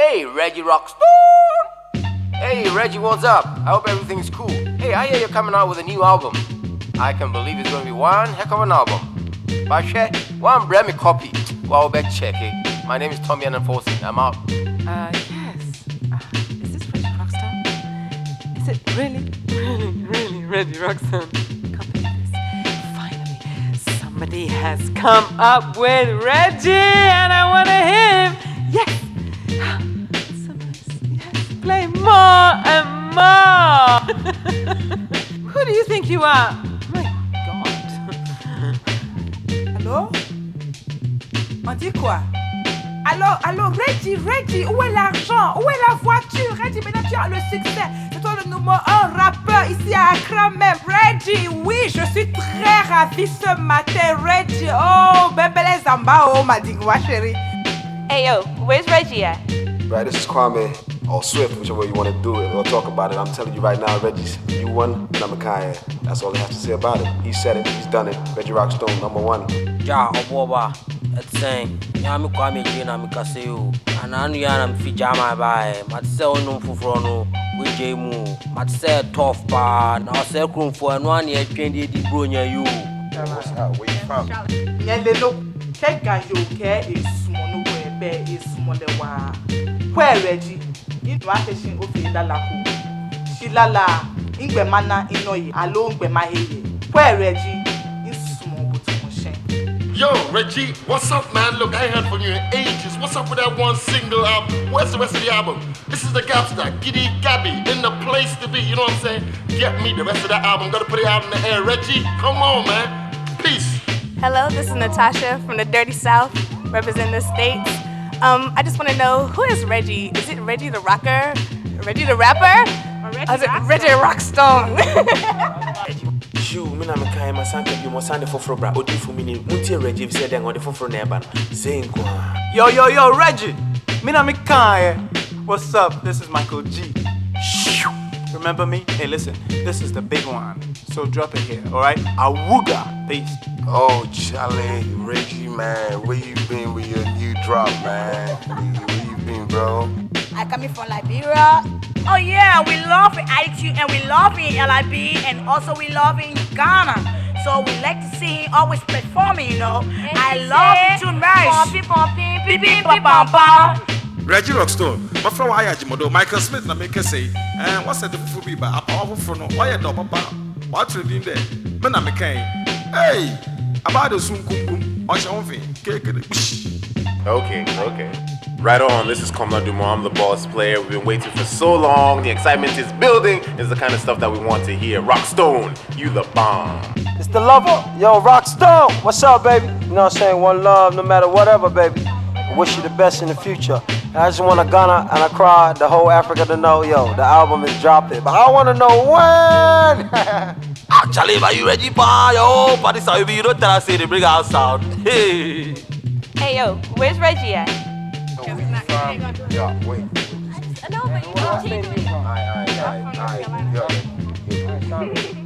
Hey, Reggie Rockstone! Hey, Reggie, what's up? I hope everything's cool. Hey, I hear you're coming out with a new album. I can believe it's going to be one heck of an album. But share one Grammy copy. Well, back check it. My name is Tommy Ananfosi. I'm out. Yes. Is this Reggie Rockstone? Is it really Reggie Rockstone? Can't believe this. Finally, somebody has come up with Reggie, and I want to hear him. Yes. So nice. Yes. Play more and more. Who do you think you are? My God. Allô? On dit quoi? Allô, Reggie, où est l'argent? Où est la voiture? Reggie, maintenant tu as le succès. C'est toi le numéro 1 rappeur ici à Accra même. Reggie, oui, je suis très ravie ce matin. Reggie, oh, bébé les zamba, oh, ma digwa chérie. Hey, yo, where's Reggie at? Right, this is Kwame, or Swift, whichever way you want to do it or talk about it. I'm telling you right now, Reggie's you one, and I'm a Kanye. That's all I have to say about it. He said it, he's done it. Reggie Rockstone, #1. Ja, Oboba, it's saying, Yami Kwame Jina Mikaseo, and Anuyana Fijama by Matsel no Fufrono, with J Moo, Matsel Tough Bar, now Selkroom for an 1 year 20 Brunia you. What's up? Where you from? Yeah, they look. Check guys, you care is small, no way, bear is smaller. Where Reggie? You know, I think of the Laku. Shilala, Ingwemana, Inoy, alone by my head. Where Reggie is small, but Yo, Reggie, what's up, man? Look, I ain't heard from you in ages. What's up with that one single album? Where's the rest of the album? This is the Gapstar, Giddy Gabby, in the place to be, you know what I'm saying? Get me the rest of that album. Gotta put it out in the air. Reggie, come on, man. Peace. Hello, this is Natasha from the Dirty South, representing the States. I just want to know, who is Reggie? Is it Reggie the Rocker? Reggie the Rapper? Or is it Reggie Rockstone? Shoo, mina me kai ma sanke bi mo sande foforo bra odi fu mini muntie Reggie said den odi foforo na eba no say nko. Yo, Reggie. Mina me kai. What's up? This is Michael G. Shoo. Remember me? Hey, listen. This is the big one. So drop it here, all right? Awuga. Peace. Oh, Charlie, Reggie, man, where you been with your new drop, man? Where you been, bro? I coming from Liberia. Oh yeah, we love IQ and we love in LIB and also we love in Ghana. So we like to see him always performing, you know. I love it too much. Reggie Rockstone, my friend, why are Michael Smith, na make say, and what's the food be by a powerful front? Why are papa? What's the in there? Men are making. Hey, about the soon kum on your thing. Okay. Right on, this is Komla Dumont, I'm the boss player. We've been waiting for so long. The excitement is building. It's the kind of stuff that we want to hear. Rockstone, you the bomb. It's the lover. Yo, Rockstone. What's up, baby? You know what I'm saying? One love, no matter whatever, baby. I wish you the best in the future. I just want to Ghana and Accra, the whole Africa to know, yo, the album is dropping. But I want to know when. Actually, are you ready, pa? Yo, party say you don't tell us say they bring out sound. Hey. Hey, yo, where's Reggie at? Yeah, wait. No, but you don't Alright, yo.